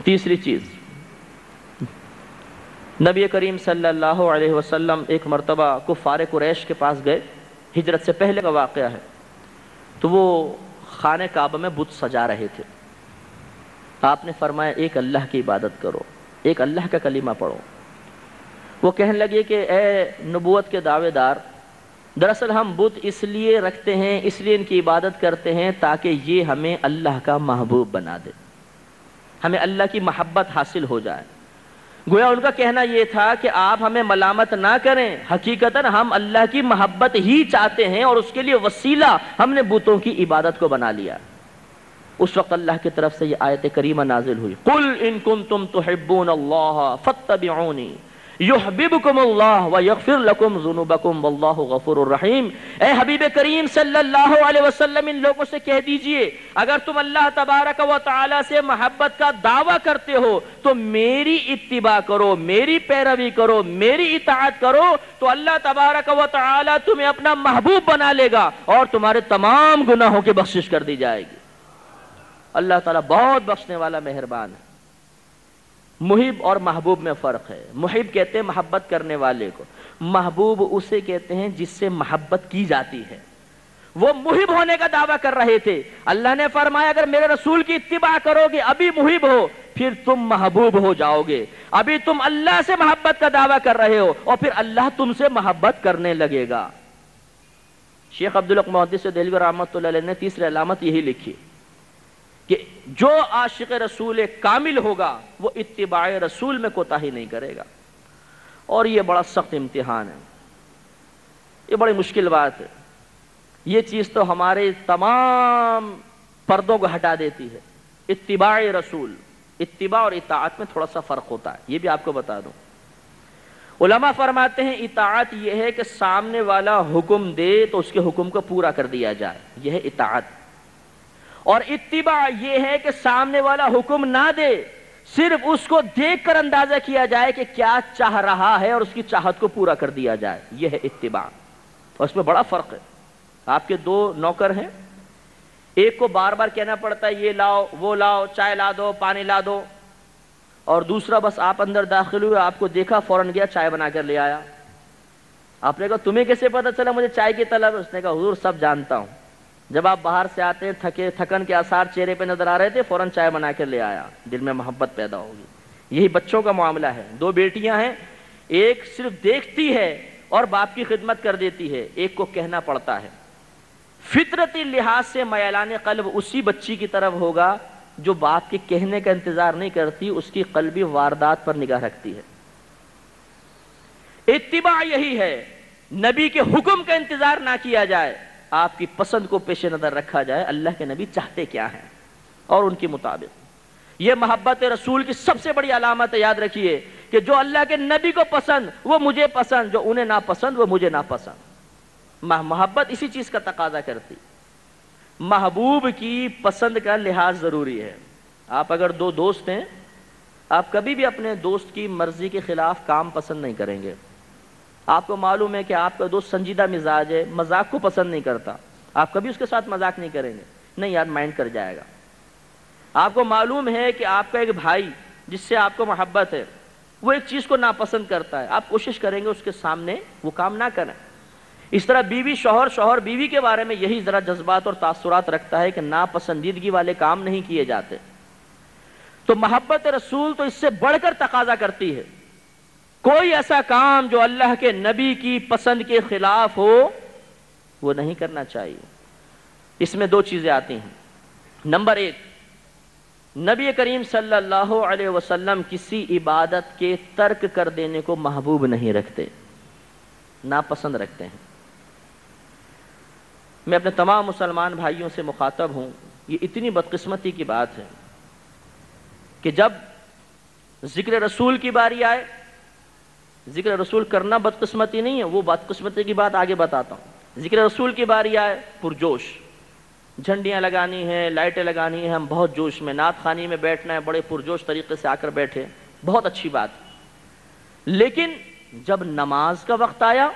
تیسری چیز، نبی کریم صلی اللہ علیہ وسلم ایک مرتبہ کفار قریش کے پاس گئے، ہجرت سے پہلے کا واقعہ ہے، تو وہ خانہ کعبہ میں بت سجا رہے تھے۔ آپ نے فرمایا ایک اللہ کی عبادت کرو، ایک اللہ کا کلمہ پڑھو۔ وہ کہنے لگے کہ اے نبوت کے دعوے دار، دراصل ہم بت اس لیے رکھتے ہیں، اس لیے ان کی عبادت کرتے ہیں تاکہ یہ ہمیں اللہ کا محبوب بنا دے، ہمیں اللہ کی محبت حاصل ہو جائے۔ گویا ان کا کہنا یہ تھا کہ آپ ہمیں ملامت نہ کریں، حقیقتاً ہم اللہ کی محبت ہی چاہتے ہیں اور اس کے لیے وسیلہ ہم نے بتوں کی عبادت کو بنا لیا۔ اس وقت اللہ کی طرف سے یہ آیت کریمہ نازل ہوئی، قُلْ إِن كُنتُمْ تُحِبُّونَ اللَّهَ فَاتَّبِعُونِي يُحْبِبْكُمُ اللَّهُ وَيَغْفِرْ لَكُمْ ذُنُوبَكُمْ وَاللَّهُ غَفُورٌ رَحِيمٌ۔ اے حبیب کریم صلی اللہ علیہ وسلم، ان لوگوں سے کہہ دیجئے اگر تم اللہ تبارک و تعالی سے محبت کا دعویٰ کرتے ہو تو میری اتباع کرو، میری پیروی کرو، میری اطاعت کرو، تو اللہ تبارک و تعالی تمہیں اپنا محبوب بنا لے گا اور تمہارے تمام گناہوں کی بخشش کر دی جائے گی۔ اللہ تعالیٰ بہت بخشنے والا مہربان ہے۔ محب اور محبوب میں فرق ہے۔ محب کہتے ہیں محبت کرنے والے کو، محبوب اسے کہتے ہیں جس سے محبت کی جاتی ہے۔ وہ محب ہونے کا دعویٰ کر رہے تھے، اللہ نے فرمایا اگر میرے رسول کی اتباع کرو گے، ابھی محب ہو، پھر تم محبوب ہو جاؤ گے۔ ابھی تم اللہ سے محبت کا دعویٰ کر رہے ہو اور پھر اللہ تم سے محبت کرنے لگے گا۔ شیخ عبدالحق محدث دہلوی رحمۃ اللہ علیہ نے تیسری علامت یہی لکھی کہ جو عاشق رسول کامل ہوگا وہ اتباع رسول میں کوتاہی نہیں کرے گا۔ اور یہ بڑا سخت امتحان ہے، یہ بڑی مشکل بات ہے۔ یہ چیز تو ہمارے تمام پردوں کو ہٹا دیتی ہے۔ اتباع رسول، اتباع اور اطاعت میں تھوڑا سا فرق ہوتا ہے، یہ بھی آپ کو بتا دوں۔ علماء فرماتے ہیں اطاعت یہ ہے کہ سامنے والا حکم دے تو اس کے حکم کو پورا کر دیا جائے، یہ ہے اطاعت۔ اور اتباع یہ ہے کہ سامنے والا حکم نہ دے، صرف اس کو دیکھ کر اندازہ کیا جائے کہ کیا چاہ رہا ہے اور اس کی چاہت کو پورا کر دیا جائے، یہ ہے اتباع۔ اور اس میں بڑا فرق ہے۔ آپ کے دو نوکر ہیں، ایک کو بار بار کہنا پڑتا ہے یہ لاؤ وہ لاؤ، چائے لا دو پانی لا دو، اور دوسرا بس آپ اندر داخل ہوئے، آپ کو دیکھا فوراً گیا چائے بنا کر لے آیا۔ آپ نے کہا تمہیں کیسے پتا چلا مجھے چائے کی طلب؟ اس نے کہا حضور سب جانتا ہوں، جب آپ باہر سے آتے ہیں تھکن کے آثار چہرے پہ نظر آ رہے تھے، فوراً چائے بنا کے لے آیا، دل میں محبت پیدا ہوگی۔ یہی بچوں کا معاملہ ہے۔ دو بیٹیاں ہیں، ایک صرف دیکھتی ہے اور باپ کی خدمت کر دیتی ہے، ایک کو کہنا پڑتا ہے۔ فطرتی لحاظ سے میلان قلب اسی بچی کی طرف ہوگا جو باپ کے کہنے کا انتظار نہیں کرتی، اس کی قلبی واردات پر نگاہ رکھتی ہے۔ اتباع یہی ہے، نبی کے حکم کا انتظار نہ کیا جائے، آپ کی پسند کو پیش نظر رکھا جائے، اللہ کے نبی چاہتے کیا ہیں اور ان کے مطابق۔ یہ محبت رسول کی سب سے بڑی علامت ہے، یاد رکھیے کہ جو اللہ کے نبی کو پسند وہ مجھے پسند، جو انہیں ناپسند وہ مجھے ناپسند۔ محبت اسی چیز کا تقاضا کرتی۔ محبوب کی پسند کا لحاظ ضروری ہے۔ آپ اگر دو دوست ہیں، آپ کبھی بھی اپنے دوست کی مرضی کے خلاف کام پسند نہیں کریں گے۔ آپ کو معلوم ہے کہ آپ کا دوست سنجیدہ مزاج ہے، مذاق کو پسند نہیں کرتا، آپ کبھی اس کے ساتھ مذاق نہیں کریں گے، نہیں یار مائنڈ کر جائے گا۔ آپ کو معلوم ہے کہ آپ کا ایک بھائی جس سے آپ کو محبت ہے، وہ ایک چیز کو ناپسند کرتا ہے، آپ کوشش کریں گے اس کے سامنے وہ کام نہ کریں۔ اس طرح بیوی شوہر بیوی کے بارے میں یہی ذرا جذبات اور تاثرات رکھتا ہے کہ ناپسندیدگی والے کام نہیں کیے جاتے۔ تو محبت رسول تو اس سے بڑھ کر تقاضا کرتی ہے، کوئی ایسا کام جو اللہ کے نبی کی پسند کے خلاف ہو وہ نہیں کرنا چاہیے۔ اس میں دو چیزیں آتی ہیں۔ نمبر ایک، نبی کریم صلی اللہ علیہ وسلم کسی عبادت کے ترک کر دینے کو محبوب نہیں رکھتے، ناپسند رکھتے ہیں۔ میں اپنے تمام مسلمان بھائیوں سے مخاطب ہوں، یہ اتنی بدقسمتی کی بات ہے کہ جب ذکر رسول کی باری آئے، ذکر رسول کرنا بدقسمتی نہیں ہے، وہ بدقسمتی کی بات آگے بتاتا ہوں۔ ذکر رسول کی باری آئے، پرجوش، جھنڈیاں لگانی ہیں، لائٹیں لگانی ہیں، ہم بہت جوش میں، نعت خوانی میں بیٹھنا ہے، بڑے پرجوش طریقے سے آ کر بیٹھے، بہت اچھی بات۔ لیکن جب نماز کا وقت آیا،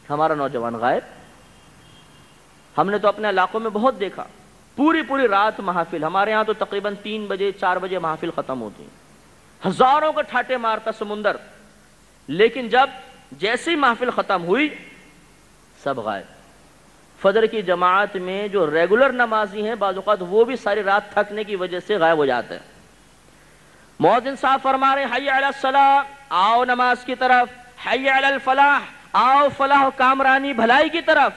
ہمارا نوجوان غائب۔ ہم نے تو اپنے علاقوں میں بہت دیکھا، پوری پوری رات محافل. ہمارے ہاں تو تقریباً 3 بجے 4 بجے محافل ختم ہوتی ہیں. ہزاروں کا ٹھاٹے مارتا سمندر. لیکن جب جیسی محفل ختم ہوئی سب غائب. فجر کی جماعت میں جو ریگولر نمازی ہیں بعض اوقات وہ بھی ساری رات تھکنے کی وجہ سے غائب ہو جاتے ہیں. مؤذن صاحب فرما رہے ہیں حی علی الصلاۃ، آؤ نماز کی طرف. حی علی الفلاح، آؤ فلاح و کامرانی بھلائی کی طرف.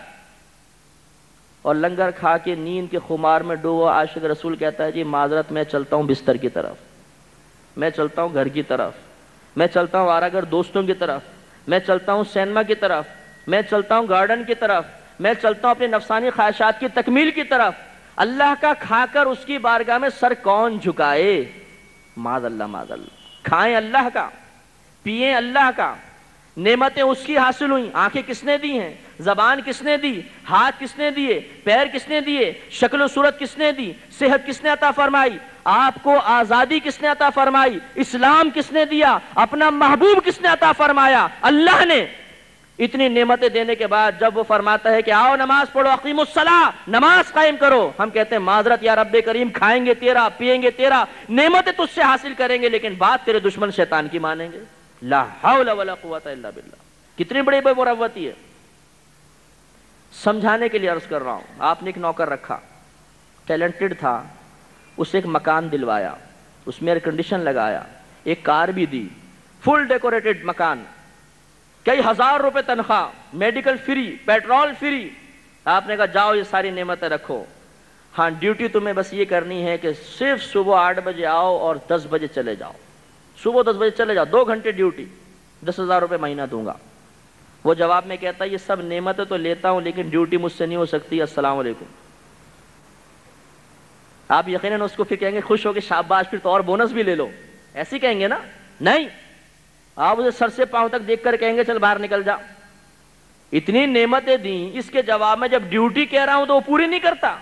اور لنگر کھا کے نیند کے خمار میں ڈوبا عاشق رسول کہتا ہے جی معذرت میں چلتا ہوں بستر کی طرف، میں چلتا ہوں گھر کی طرف، میں چلتا ہوں آرا گھر دوستوں کی طرف، میں چلتا ہوں سینما کی طرف، میں چلتا ہوں گارڈن کی طرف، میں چلتا ہوں اپنی نفسانی خواہشات کی تکمیل کی طرف. اللہ کا کھا کر اس کی بارگاہ میں سر کون جھکائے؟ معاذ اللہ معاذ اللہ. کھائیں اللہ کا، پیئیں اللہ کا. نعمتیں اس کی حاصل ہوئیں. آنکھیں کس نے دی ہیں؟ زبان کس نے دی؟ ہاتھ کس نے دیے؟ پیر کس نے دیے؟ شکل و صورت کس نے دی؟ صحت کس نے عطا فرمائی؟ آپ کو آزادی کس نے عطا فرمائی؟ اسلام کس نے دیا؟ اپنا محبوب کس نے عطا فرمایا؟ اللہ نے. اتنی نعمتیں دینے کے بعد جب وہ فرماتا ہے کہ آؤ نماز پڑھو، اقیموا الصلاۃ، نماز قائم کرو، ہم کہتے ہیں معذرت یا رب کریم، کھائیں گے تیرا، پیئیں گے تیرا، نعمتیں تجھ سے حاصل کریں گے، لیکن بات تیرے دشمن شیطان کی مانیں گے. لا حول ولا قوت الا باللہ. کتنی بڑی بے مروتی ہے. سمجھانے کے لیے عرض کر رہا ہوں. آپ نے ایک نوکر رکھا، ٹیلنٹڈ تھا، اسے ایک مکان دلوایا، اس میں ایئر کنڈیشن لگایا، ایک کار بھی دی، فل ڈیکوریٹڈ مکان، کئی ہزار روپے تنخواہ، میڈیکل فری، پیٹرول فری. آپ نے کہا جاؤ یہ ساری نعمتیں رکھو. ہاں ڈیوٹی تمہیں بس یہ کرنی ہے کہ صرف صبح 8 بجے آؤ اور 10 بجے چلے جاؤ. صبح 10 بجے چلے جاؤ، 2 گھنٹے ڈیوٹی، 10,000 روپے مہینہ دوں گا. وہ جواب میں کہتا ہے یہ سب نعمتیں تو لیتا ہوں لیکن ڈیوٹی مجھ سے نہیں ہو سکتی، السلام علیکم. آپ یقیناً اس کو پھر کہیں گے خوش ہو کے شاباش پھر تو اور بونس بھی لے لو، ایسے کہیں گے نا؟ نہیں، آپ اسے سر سے پاؤں تک دیکھ کر کہیں گے چل باہر نکل جا. اتنی نعمتیں دیں، اس کے جواب میں جب ڈیوٹی کہہ رہا ہوں تو وہ پوری نہیں کرتا.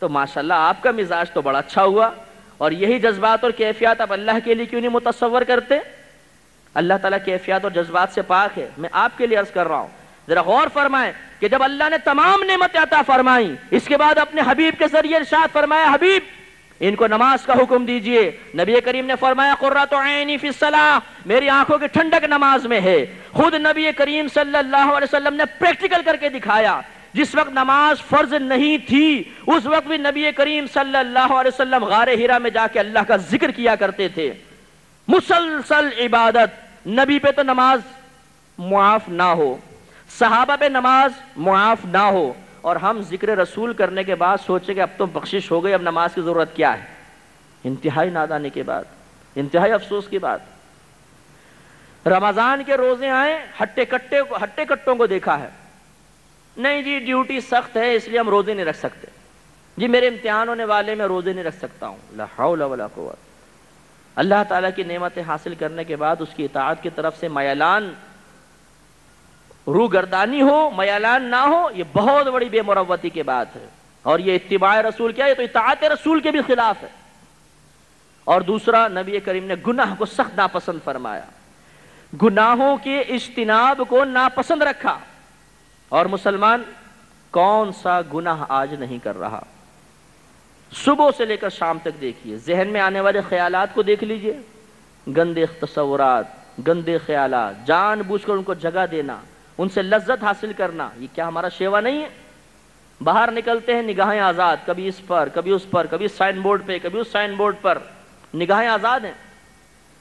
تو ماشاءاللہ آپ کا مزاج تو بڑا اچھا ہوا. اور یہی جذبات اور کیفیات آپ اللہ کے لیے کیوں نہیں متصور کرتے؟ اللہ تعالیٰ کیفیات اور جذبات سے پاک ہے. میں آپ کے لیے عرض کر رہا ہوں، ذرا غور فرمائیں کہ جب اللہ نے تمام نعمتیں عطا فرمائیں، اس کے بعد اپنے حبیب کے ذریعے ارشاد فرمایا حبیب ان کو نماز کا حکم دیجئے. نبی کریم نے فرمایا قرۃ عینی فی الصلاۃ، میری آنکھوں کی ٹھنڈک نماز میں ہے. خود نبی کریم صلی اللہ علیہ وسلم نے پریکٹیکل کر کے دکھایا. جس وقت نماز فرض نہیں تھی اس وقت بھی نبی کریم صلی اللہ علیہ وسلم غار حرا میں جا کے اللہ کا ذکر کیا کرتے تھے. مسلسل عبادت. نبی پہ تو نماز معاف نہ ہو، صحابہ پہ نماز معاف نہ ہو، اور ہم ذکر رسول کرنے کے بعد سوچے کہ اب تو بخشش ہو گئی، اب نماز کی ضرورت کیا ہے. انتہائی نادانی کے بعد، انتہائی افسوس کی بات. رمضان کے روزے آئے، ہٹے کٹوں کو دیکھا ہے. نہیں جی ڈیوٹی سخت ہے اس لیے ہم روزے نہیں رکھ سکتے. جی میرے امتحان ہونے والے میں روزے نہیں رکھ سکتا ہوں. لا حول ولا قوت. اللہ تعالیٰ کی نعمتیں حاصل کرنے کے بعد اس کی اطاعت کی طرف سے میلان، روگردانی ہو، میلان نہ ہو، یہ بہت بڑی بے مروتی کی بات ہے. اور یہ اتباع رسول کیا ہے؟ یہ تو اطاعت رسول کے بھی خلاف ہے. اور دوسرا، نبی کریم نے گناہ کو سخت ناپسند فرمایا، گناہوں کے اجتناب کو ناپسند رکھا. اور مسلمان کون سا گناہ آج نہیں کر رہا؟ صبح سے لے کر شام تک دیکھیے، ذہن میں آنے والے خیالات کو دیکھ لیجئے. گندے تصورات، گندے خیالات، جان بوجھ کر ان کو جگہ دینا، ان سے لذت حاصل کرنا، یہ کیا ہمارا شیوا نہیں ہے؟ باہر نکلتے ہیں نگاہیں آزاد، کبھی اس پر کبھی اس پر، کبھی سائن بورڈ پہ کبھی اس سائن بورڈ پر، نگاہیں آزاد ہیں.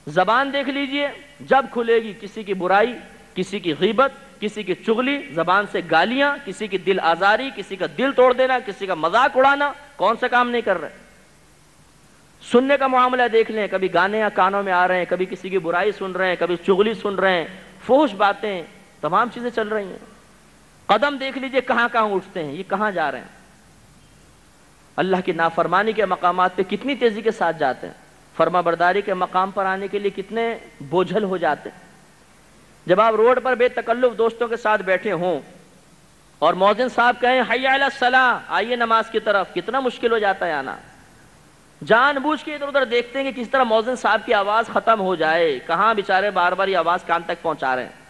زبان دیکھ لیجئے، جب کھلے گی کسی کی برائی، کسی کی غیبت، کسی کی چغلی، زبان سے گالیاں، کسی کی دل آزاری، کسی کا دل توڑ دینا، کسی کا مذاق اڑانا. کون سا کام نہیں کر رہے؟ سننے کا معاملہ دیکھ لیں، کبھی گانے یا کانوں میں آ رہے ہیں، کبھی کسی کی برائی سن رہے ہیں، کبھی چغلی سن رہے ہیں، فحش باتیں، تمام چیزیں چل رہی ہیں. قدم دیکھ لیجئے کہاں کہاں اٹھتے ہیں، یہ کہاں جا رہے ہیں؟ اللہ کی نافرمانی کے مقامات پہ کتنی تیزی کے ساتھ جاتے ہیں، فرما برداری کے مقام پر آنے کے لیے کتنے بوجھل ہو جاتے ہیں. جب آپ روڈ پر بے تکلف دوستوں کے ساتھ بیٹھے ہوں اور مؤذن صاحب کہیں حی علی الصلاۃ، آئیے نماز کی طرف، کتنا مشکل ہو جاتا ہے آنا. جان بوجھ کے ادھر ادھر دیکھتے ہیں کہ کس طرح مؤذن صاحب کی آواز ختم ہو جائے، کہاں بیچارے بار بار یہ آواز کان تک پہنچا رہے ہیں.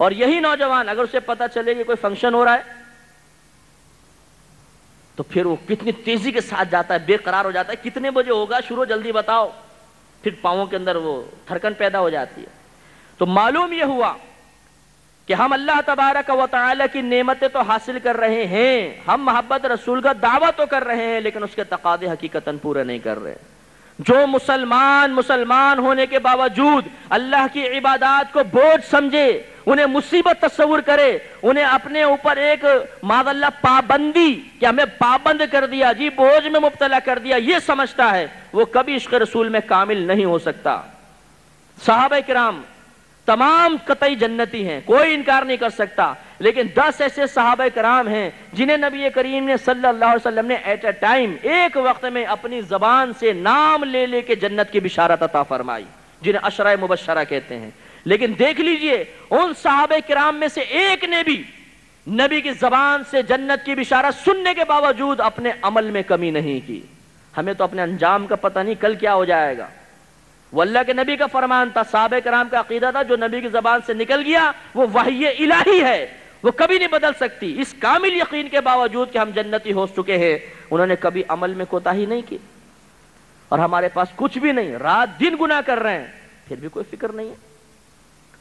اور یہی نوجوان اگر اسے پتہ چلے کہ کوئی فنکشن ہو رہا ہے، تو پھر وہ کتنی تیزی کے ساتھ جاتا ہے، بے قرار ہو جاتا ہے، کتنے بجے ہوگا شروع، جلدی بتاؤ، پھر پاؤں کے اندر وہ دھڑکن پیدا ہو جاتی ہے۔ تو معلوم یہ ہوا کہ ہم اللہ تبارک و تعالی کی نعمتیں تو حاصل کر رہے ہیں، ہم محبت رسول کا دعویٰ تو کر رہے ہیں، لیکن اس کے تقاضے حقیقتاً پورے نہیں کر رہے۔ جو مسلمان ہونے کے باوجود اللہ کی عبادات کو بوجھ سمجھے، انہیں مصیبت تصور کرے، انہیں اپنے اوپر ایک معاذ اللہ پابندی کہ ہمیں پابند کر دیا، جی بوجھ میں مبتلا کر دیا، یہ سمجھتا ہے، وہ کبھی عشق رسول میں کامل نہیں ہو سکتا۔ صحابہ کرام تمام قطعی جنتی ہیں، کوئی انکار نہیں کر سکتا، لیکن 10 ایسے صحابہ کرام ہیں جنہیں نبی کریم نے صلی اللہ علیہ وسلم نے ایٹ اے ٹائم، ایک وقت میں اپنی زبان سے نام لے لے کے جنت کی بشارت عطا فرمائی، جنہیں عشرہ مبشرہ کہتے ہیں۔ لیکن دیکھ لیجئے ان صحابہ کرام میں سے ایک نے بھی نبی کی زبان سے جنت کی بشارت سننے کے باوجود اپنے عمل میں کمی نہیں کی۔ ہمیں تو اپنے انجام کا پتہ نہیں کل کیا ہو جائے گا، وہ اللہ کے نبی کا فرمان تھا، صحابہ کرام کا عقیدہ تھا، جو نبی کی زبان سے نکل گیا وہ وحی الہی ہے، وہ کبھی نہیں بدل سکتی۔ اس کامل یقین کے باوجود کہ ہم جنتی ہو چکے ہیں، انہوں نے کبھی عمل میں کوتاہی نہیں کی، اور ہمارے پاس کچھ بھی نہیں، رات دن گناہ کر رہے ہیں، پھر بھی کوئی فکر نہیں ہے۔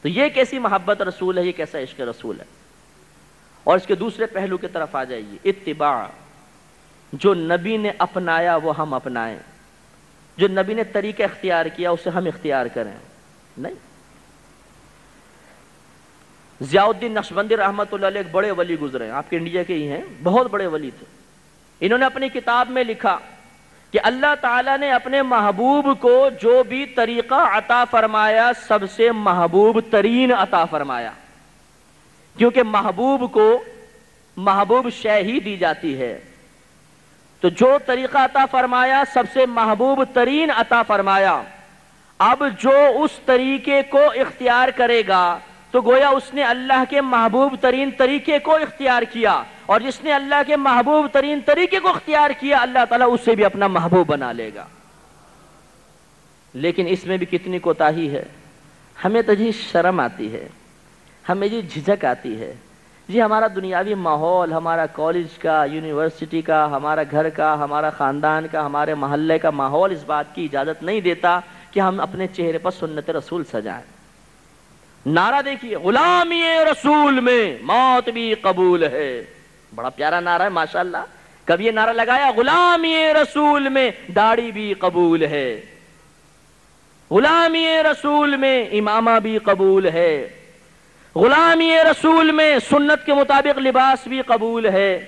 تو یہ کیسی محبت رسول ہے، یہ کیسا عشق رسول ہے۔ اور اس کے دوسرے پہلو کی طرف آ جائیے، اتباع، جو نبی نے اپنایا وہ ہم اپنائیں، جو نبی نے طریقہ اختیار کیا اسے ہم اختیار کریں، نہیں۔ ضیاء الدین نقشبندی رحمۃ اللہ علیہ ایک بڑے ولی گزرے ہیں، آپ کے انڈیا کے ہی ہیں، بہت بڑے ولی تھے۔ انہوں نے اپنی کتاب میں لکھا کہ اللہ تعالیٰ نے اپنے محبوب کو جو بھی طریقہ عطا فرمایا سب سے محبوب ترین عطا فرمایا، کیونکہ محبوب کو محبوب شے ہی دی جاتی ہے، تو جو طریقہ عطا فرمایا سب سے محبوب ترین عطا فرمایا۔ اب جو اس طریقے کو اختیار کرے گا تو گویا اس نے اللہ کے محبوب ترین طریقے کو اختیار کیا، اور جس نے اللہ کے محبوب ترین طریقے کو اختیار کیا اللہ تعالیٰ اسے بھی اپنا محبوب بنا لے گا۔ لیکن اس میں بھی کتنی کوتاہی ہے، ہمیں تو جی شرم آتی ہے، ہمیں جی جھجک آتی ہے، جی ہمارا دنیاوی ماحول، ہمارا کالج کا، یونیورسٹی کا، ہمارا گھر کا، ہمارا خاندان کا، ہمارے محلے کا ماحول اس بات کی اجازت نہیں دیتا کہ ہم اپنے چہرے پر سنت رسول سجائیں۔ نعرہ دیکھیے، غلامی رسول میں موت بھی قبول ہے، بڑا پیارا نعرہ ہے ماشاءاللہ۔ کبھی یہ نعرہ لگایا، غلامی رسول میں داڑھی بھی قبول ہے، غلامی رسول میں امامہ بھی قبول ہے، غلامی رسول میں سنت کے مطابق لباس بھی قبول ہے،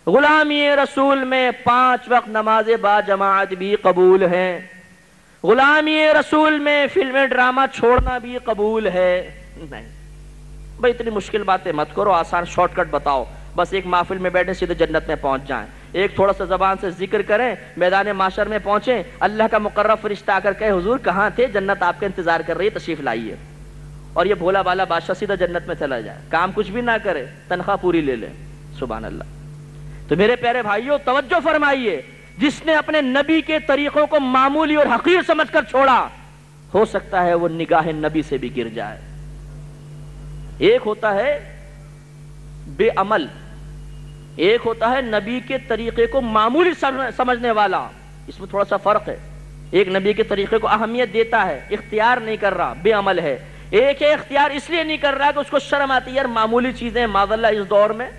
غلامی رسول میں 5 وقت نماز با جماعت بھی قبول ہے، غلامی رسول میں فلم ڈرامہ چھوڑنا بھی قبول ہے۔ نہیں بھئی اتنی مشکل باتیں مت کرو، آسان شارٹ کٹ بتاؤ، بس ایک محفل میں بیٹھے سیدھے جنت میں پہنچ جائیں، ایک تھوڑا سا زبان سے ذکر کریں، میدان محشر میں پہنچیں، اللہ کا مقرب فرشتہ آ کر کہے حضور کہاں تھے، جنت آپ کا انتظار کر رہی ہے، تشریف لائیے، اور یہ بھولا بالا بادشاہ سیدھا جنت میں چلا جائے، کام کچھ بھی نہ کرے، تنخواہ پوری لے لے۔ سبحان اللہ۔ تو میرے پیارے بھائیوں توجہ فرمائیے، جس نے اپنے نبی کے طریقوں کو معمولی اور حقیر سمجھ کر چھوڑا، ہو سکتا ہے وہ نگاہ نبی سے بھی گر جائے۔ ایک ہوتا ہے بے عمل، ایک ہوتا ہے نبی کے طریقے کو معمولی سمجھنے والا، اس میں تھوڑا سا فرق ہے۔ ایک نبی کے طریقے کو اہمیت دیتا ہے، اختیار نہیں کر رہا، بے عمل ہے۔ ایک ہے اختیار اس لیے نہیں کر رہا کہ اس کو شرم آتی ہے، یار معمولی چیزیں معاذ اللہ اس دور میں،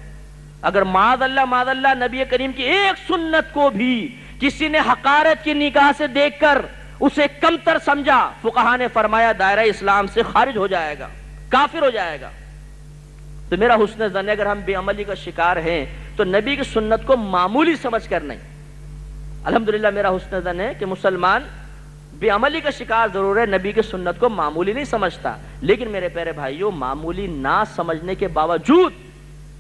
اگر معاذ اللہ نبی کریم کی ایک سنت کو بھی کسی نے حقارت کی نگاہ سے دیکھ کر اسے کمتر سمجھا، فقہا نے فرمایا دائرہ اسلام سے خارج ہو جائے گا، کافر ہو جائے گا۔ تو میرا حسن ظن ہے اگر ہم بے عملی کا شکار ہیں تو نبی کی سنت کو معمولی سمجھ کر نہیں۔ الحمدللہ میرا حسن ظن ہے کہ مسلمان بے عملی کا شکار ضرور ہے، نبی کی سنت کو معمولی نہیں سمجھتا، لیکن میرے پیارے بھائیوں معمولی نہ سمجھنے کے باوجود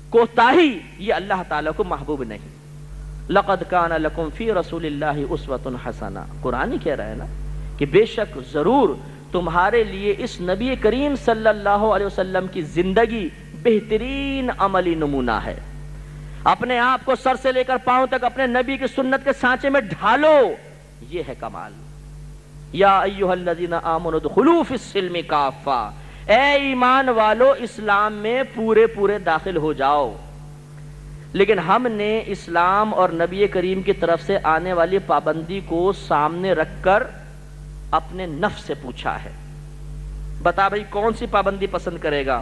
کوتاہی یہ اللہ تعالیٰ کو محبوب نہیں۔ لَقَدْ كَانَ لَكُمْ فِي رَسُولِ اللَّهِ أُسْوَةٌ حَسَنَةٌ، قرآن ہی کہہ رہا ہے نا کہ بے شک ضرور تمہارے لیے اس نبی کریم صلی اللہ علیہ وسلم کی زندگی بہترین عملی نمونہ ہے۔ اپنے آپ کو سر سے لے کر پاؤں تک اپنے نبی کی سنت کے سانچے میں ڈھالو، یہ ہے کمال۔ یا ایھا الذین آمنوا ادخلوا فی السلم کافہ، اے ایمان والو اسلام میں پورے داخل ہو جاؤ۔ لیکن ہم نے اسلام اور نبی کریم کی طرف سے آنے والی پابندی کو سامنے رکھ کر اپنے نفس سے پوچھا ہے، بتا بھائی کون سی پابندی پسند کرے گا؟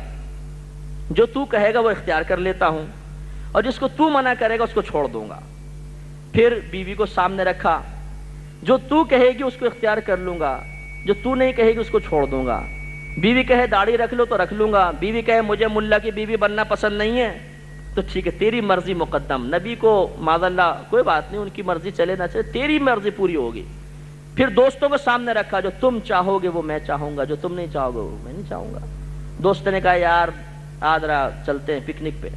جو تو کہے گا وہ اختیار کر لیتا ہوں، اور جس کو تو منع کرے گا اس کو چھوڑ دوں گا۔ پھر بیوی کو سامنے رکھا، جو تو کہے گی اس کو اختیار کر لوں گا، جو تو نہیں کہے گی اس کو چھوڑ دوں گا۔ بیوی کہے داڑھی رکھ لو تو رکھ لوں گا، بیوی کہے مجھے ملا کی بیوی بننا پسند نہیں ہے تو ٹھیک ہے تیری مرضی مقدم، نبی کو معاذ اللہ کوئی بات نہیں، ان کی مرضی چلے نہ چلے، تیری مرضی پوری ہوگی۔ پھر دوستوں کو سامنے رکھا، جو تم چاہو گے وہ میں چاہوں گا، جو تم نہیں چاہو گے وہ میں نہیں چاہوں گا۔ دوست نے کہا یار آج رات چلتے ہیں پکنک پہ،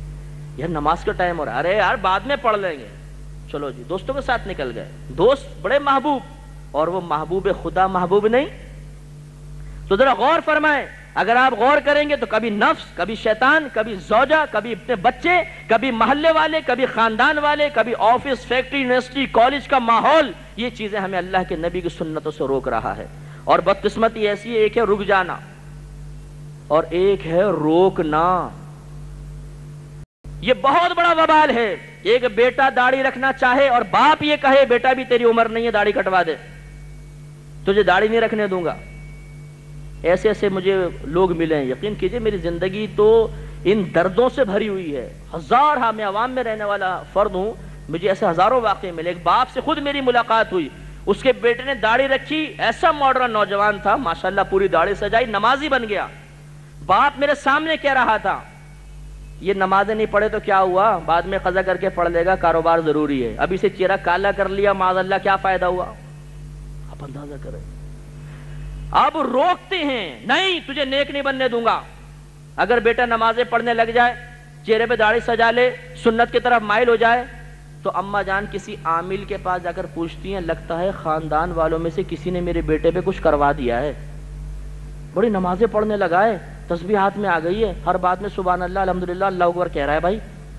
یار نماز کا ٹائم ہو رہا ہے، ارے یار بعد میں پڑھ لیں گے، چلو جی، دوستوں کے ساتھ نکل گئے۔ دوست بڑے محبوب، اور وہ محبوب خدا محبوب نہیں۔ تو ذرا غور فرمائیں، اگر آپ غور کریں گے تو کبھی نفس، کبھی شیطان، کبھی زوجہ، کبھی اپنے بچے، کبھی محلے والے، کبھی خاندان والے، کبھی آفس، فیکٹری، یونیورسٹی، کالج کا ماحول، یہ چیزیں ہمیں اللہ کے نبی کی سنتوں سے روک رہا ہے۔ اور بدقسمتی ایسی ہے، ایک ہے رک جانا اور ایک ہے روکنا۔ یہ بہت بڑا وبال ہے۔ ایک بیٹا داڑھی رکھنا چاہے اور باپ یہ کہے بیٹا بھی تیری عمر نہیں ہے داڑھی کٹوا دے، تجھے داڑھی نہیں رکھنے دوں گا۔ ایسے ایسے مجھے لوگ ملے ہیں، یقین کیجئے میری زندگی تو ان دردوں سے بھری ہوئی ہے۔ ہزارہ میں عوام میں رہنے والا فرد ہوں، مجھے ایسے ہزاروں واقعے ملے۔ ایک باپ سے خود میری ملاقات ہوئی، اس کے بیٹے نے داڑھی رکھی، ایسا ماڈرن نوجوان تھا ماشاءاللہ، پوری داڑھی سجائی، نمازی بن گیا۔ باپ میرے سامنے کہہ رہا تھا یہ نمازیں نہیں پڑھے تو کیا ہوا، بعد میں قضا کر کے پڑھ لے گا، کاروبار ضروری ہے، ابھی سے چہرہ کالا کر لیا معاذ اللہ، کیا فائدہ ہوا؟ آپ اندازہ کریں۔ اب روکتے ہیں، نہیں تجھے نیک نہیں بننے دوں گا۔ اگر بیٹا نمازیں پڑھنے لگ جائے، چہرے پہ داڑھی سجا لے، سنت کی طرف مائل ہو جائے، تو اماں جان کسی عامل کے پاس جا کر پوچھتی ہیں لگتا ہے خاندان والوں میں سے کسی نے میرے بیٹے پہ کچھ کروا دیا ہے، بڑی نمازیں پڑھنے لگا ہے، تسبیح ہاتھ میں آ گئی ہے، ہر بات میں سبحان اللہ الحمدللہ اللہ اکبر کہہ رہا ہے، بھائی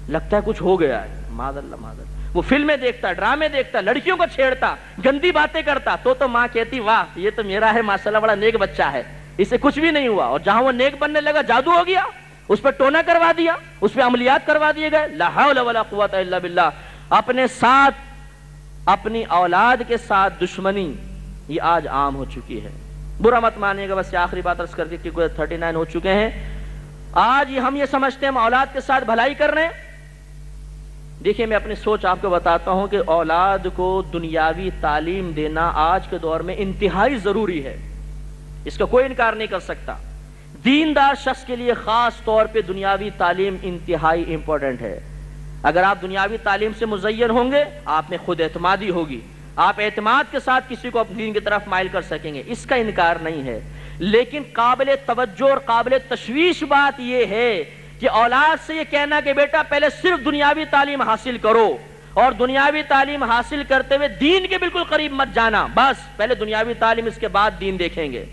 لگتا ہے کچھ ہو گیا ہے، معاذ اللہ معاذ اللہ۔ وہ فلمیں دیکھتا، ڈرامے دیکھتا، لڑکیوں کو چھیڑتا، گندی باتیں کرتا، تو ماں کہتی واہ یہ تو میرا ہے ماشاءاللہ بڑا نیک بچہ ہے، اسے کچھ بھی نہیں ہوا۔ اور جہاں وہ نیک بننے لگا جادو ہو گیا، اس پہ ٹونا کروا دیا، اس پہ عملیات کروا دیے گئے۔ لا حول ولا قوت الا باللہ۔ اپنے ساتھ، اپنی اولاد کے ساتھ دشمنی یہ آج عام ہو چکی ہے۔ برا مت مانیے گا، بس یہ آخری بات عرض کر کے کہ 39 ہو چکے ہیں۔ آج ہم یہ سمجھتے ہیں ہم اولاد کے ساتھ بھلائی کر رہے ہیں۔ دیکھیے میں اپنی سوچ آپ کو بتاتا ہوں کہ اولاد کو دنیاوی تعلیم دینا آج کے دور میں انتہائی ضروری ہے، اس کا کوئی انکار نہیں کر سکتا۔ دیندار شخص کے لیے خاص طور پہ دنیاوی تعلیم انتہائی امپورٹنٹ ہے۔ اگر آپ دنیاوی تعلیم سے مزین ہوں گے، آپ میں خود اعتمادی ہوگی، آپ اعتماد کے ساتھ کسی کو اپنے دین کی طرف مائل کر سکیں گے، اس کا انکار نہیں ہے۔ لیکن قابل توجہ اور قابل تشویش بات یہ ہے کہ اولاد سے یہ کہنا کہ بیٹا پہلے صرف دنیاوی تعلیم حاصل کرو، اور دنیاوی تعلیم حاصل کرتے ہوئے دین کے بالکل قریب مت جانا، بس پہلے دنیاوی تعلیم اس کے بعد دین دیکھیں گے۔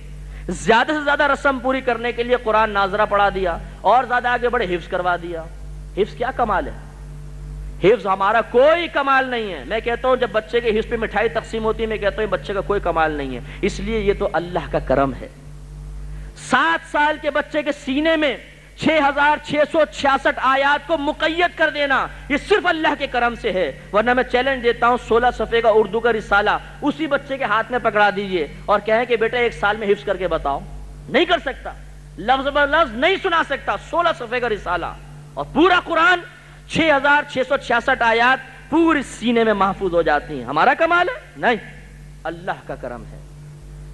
زیادہ سے زیادہ رسم پوری کرنے کے لیے قرآن ناظرہ پڑھا دیا، اور زیادہ آگے بڑھے حفظ کروا دیا۔ حفظ کیا کمال ہے؟ حفظ ہمارا کوئی کمال نہیں ہے۔ میں کہتا ہوں جب بچے کے حفظ پہ مٹھائی تقسیم ہوتی ہے، میں کہتا ہوں بچے کا کوئی کمال نہیں ہے، اس لیے یہ تو اللہ کا کرم ہے۔ 7 سال کے بچے کے سینے میں 6666 آیات کو مقید کر دینا، یہ صرف اللہ کے کرم سے ہے۔ ورنہ میں چیلنج دیتا ہوں 16 صفحے کا اردو کا رسالہ اسی بچے کے ہاتھ میں پکڑا دیجئے اور کہیں کہ بیٹا 1 سال میں حفظ کر کے بتاؤ، نہیں کر سکتا، لفظ بر لفظ نہیں سنا سکتا۔ 16 صفحے کا رسالہ اور پورا قرآن 6666 آیات پوری سینے میں محفوظ ہو جاتی ہیں۔ ہمارا کمال ہے؟ نہیں، اللہ کا کرم ہے۔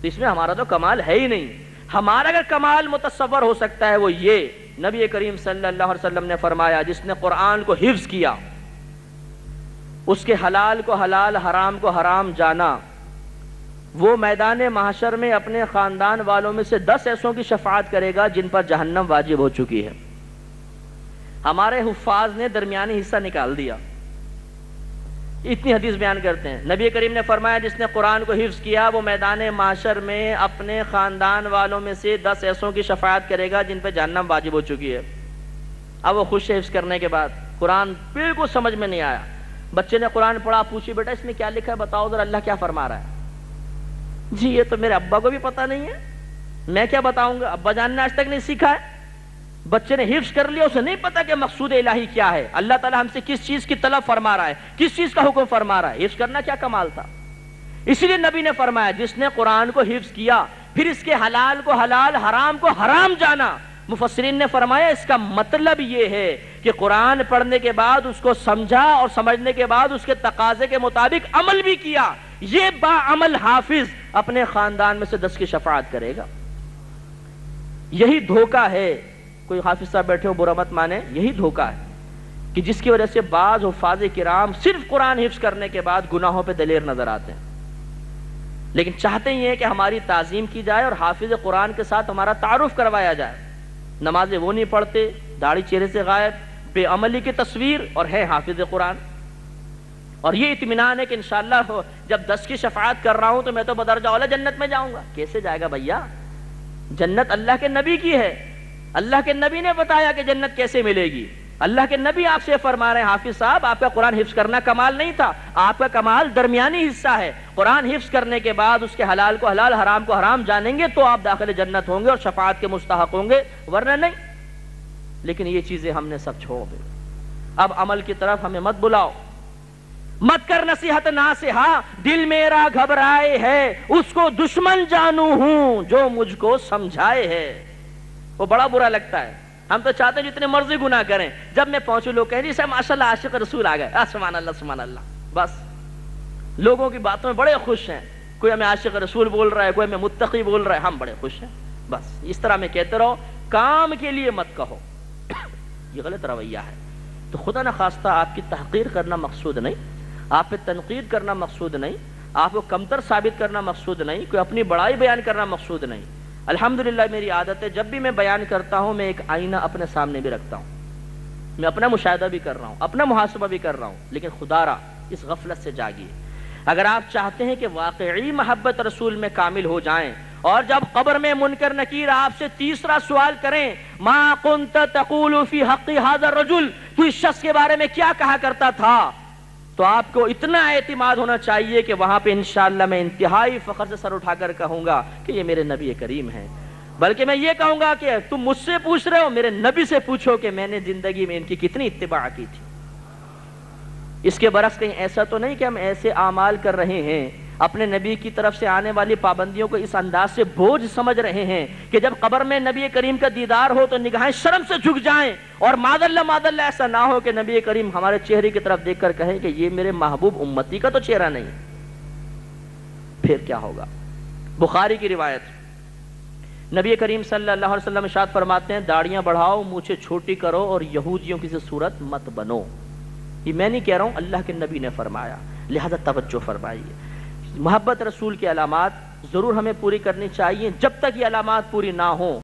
تو اس میں ہمارا تو کمال ہے ہی نہیں۔ ہمارا اگر کمال متصور ہو سکتا ہے وہ یہ، نبی کریم صلی اللہ علیہ وسلم نے فرمایا جس نے قرآن کو حفظ کیا، اس کے حلال کو حلال، حرام کو حرام جانا، وہ میدان محشر میں اپنے خاندان والوں میں سے 10 ایسوں کی شفاعت کرے گا جن پر جہنم واجب ہو چکی ہے۔ ہمارے حفاظ نے درمیانی حصہ نکال دیا، اتنی حدیث بیان کرتے ہیں۔ نبی کریم نے فرمایا جس نے قرآن کو حفظ کیا وہ میدان محشر میں اپنے خاندان والوں میں سے 10 ایسوں کی شفاعت کرے گا جن پہ جہنم واجب ہو چکی ہے۔ اب وہ خوش حفظ کرنے کے بعد قرآن بالکل سمجھ میں نہیں آیا، بچے نے قرآن پڑھا، پوچھی بیٹا اس میں کیا لکھا ہے بتاؤ ذرا، اللہ کیا فرما رہا ہے؟ جی یہ تو میرے ابا کو بھی پتہ نہیں ہے، میں کیا بتاؤں گا، ابا جان نے آج تک نہیں سیکھا ہے۔ بچے نے حفظ کر لیا، اسے نہیں پتا کہ مقصود الہی کیا ہے، اللہ تعالیٰ ہم سے کس چیز کی طلب فرما رہا ہے، کس چیز کا حکم فرما رہا ہے۔ حفظ کرنا کیا کمال تھا۔ اسی لیے نبی نے فرمایا جس نے قرآن کو حفظ کیا پھر اس کے حلال کو حلال، حرام کو حرام جانا، مفسرین نے فرمایا اس کا مطلب یہ ہے کہ قرآن پڑھنے کے بعد اس کو سمجھا اور سمجھنے کے بعد اس کے تقاضے کے مطابق عمل بھی کیا، یہ با عمل حافظ اپنے خاندان میں سے 10 کی شفاعت کرے گا۔ یہی دھوکہ ہے، کوئی حافظ صاحب بیٹھے ہو برا مت مانے، یہی دھوکہ ہے کہ جس کی وجہ سے بعض حفاظ کرام صرف قرآن حفظ کرنے کے بعد گناہوں پہ دلیر نظر آتے ہیں، لیکن چاہتے ہی ہیں کہ ہماری تعظیم کی جائے اور حافظ قرآن کے ساتھ ہمارا تعارف کروایا جائے۔ نمازیں وہ نہیں پڑھتے، داڑھی چہرے سے غائب، بے عملی کی تصویر، اور ہے حافظ قرآن۔ اور یہ اطمینان ہے کہ انشاءاللہ جب 10 کی شفاعت کر رہا ہوں تو میں تو بدرجہ اولا جنت میں جاؤں گا۔ کیسے جائے گا بھیا؟ جنت اللہ کے نبی کی ہے، اللہ کے نبی نے بتایا کہ جنت کیسے ملے گی۔ اللہ کے نبی آپ سے فرما رہے ہیں حافظ صاحب آپ کا قرآن حفظ کرنا کمال نہیں تھا، آپ کا کمال درمیانی حصہ ہے، قرآن حفظ کرنے کے بعد اس کے حلال کو حلال، حرام کو حرام جانیں گے تو آپ داخل جنت ہوں گے اور شفاعت کے مستحق ہوں گے، ورنہ نہیں۔ لیکن یہ چیزیں ہم نے سب چھوڑ دی۔ اب عمل کی طرف ہمیں مت بلاؤ، مت کر نصیحت ناصحہ، دل میرا گھبرائے ہے، اس کو دشمن جانوں ہوں جو مجھ کو سمجھائے ہے۔ وہ بڑا برا لگتا ہے، ہم تو چاہتے ہیں جتنے مرضی گناہ کریں، جب میں پہنچوں لوگ کہیں جی صاحب ماشاءاللہ عاشق رسول آ گئے، سبحان اللہ سبحان اللہ، بس لوگوں کی باتوں میں بڑے خوش ہیں، کوئی ہمیں عاشق رسول بول رہا ہے، کوئی ہمیں متقی بول رہا ہے، ہم بڑے خوش ہیں، بس اس طرح میں کہتے رہو، کام کے لیے مت کہو، یہ غلط رویہ ہے۔ تو خدا نخواستہ آپ کی تحقیر کرنا مقصود نہیں، آپ پہ تنقید کرنا مقصود نہیں، آپ کو کمتر ثابت کرنا مقصود نہیں، کوئی اپنی بڑائی بیان کرنا مقصود نہیں۔ الحمدللہ میری عادت ہے جب بھی میں بیان کرتا ہوں میں ایک آئینہ اپنے سامنے بھی رکھتا ہوں، میں اپنا مشاہدہ بھی کر رہا ہوں، اپنا محاسبہ بھی کر رہا ہوں، لیکن خدا را اس غفلت سے جاگیے۔ اگر آپ چاہتے ہیں کہ واقعی محبت رسول میں کامل ہو جائیں، اور جب قبر میں منکر نکیر آپ سے تیسرا سوال کریں ما کنت تقول فی حق ھذا الرجل، تو اس شخص کے بارے میں کیا کہا کرتا تھا، تو آپ کو اتنا اعتماد ہونا چاہیے کہ وہاں پہ انشاءاللہ میں انتہائی فخر سے سر اٹھا کر کہوں گا کہ یہ میرے نبی کریم ہیں، بلکہ میں یہ کہوں گا کہ تم مجھ سے پوچھ رہے ہو، میرے نبی سے پوچھو کہ میں نے زندگی میں ان کی کتنی اتباع کی تھی۔ اس کے برعکس کہیں ایسا تو نہیں کہ ہم ایسے اعمال کر رہے ہیں، اپنے نبی کی طرف سے آنے والی پابندیوں کو اس انداز سے بوجھ سمجھ رہے ہیں کہ جب قبر میں نبی کریم کا دیدار ہو تو نگاہیں شرم سے جھک جائیں، اور معاذ اللہ ایسا نہ ہو کہ نبی کریم ہمارے چہرے کی طرف دیکھ کر کہیں کہ یہ میرے محبوب امتی کا تو چہرہ نہیں، پھر کیا ہوگا؟ بخاری کی روایت، نبی کریم صلی اللہ علیہ وسلم ارشاد فرماتے ہیں داڑیاں بڑھاؤ، مونچھیں چھوٹی کرو اور یہودیوں کی صورت مت بنو۔ یہ میں نہیں کہہ رہا ہوں، اللہ کے نبی نے فرمایا، لہذا توجہ فرمائیے۔ محبت رسول کی علامات ضرور ہمیں پوری کرنی چاہیے، جب تک یہ علامات پوری نہ ہوں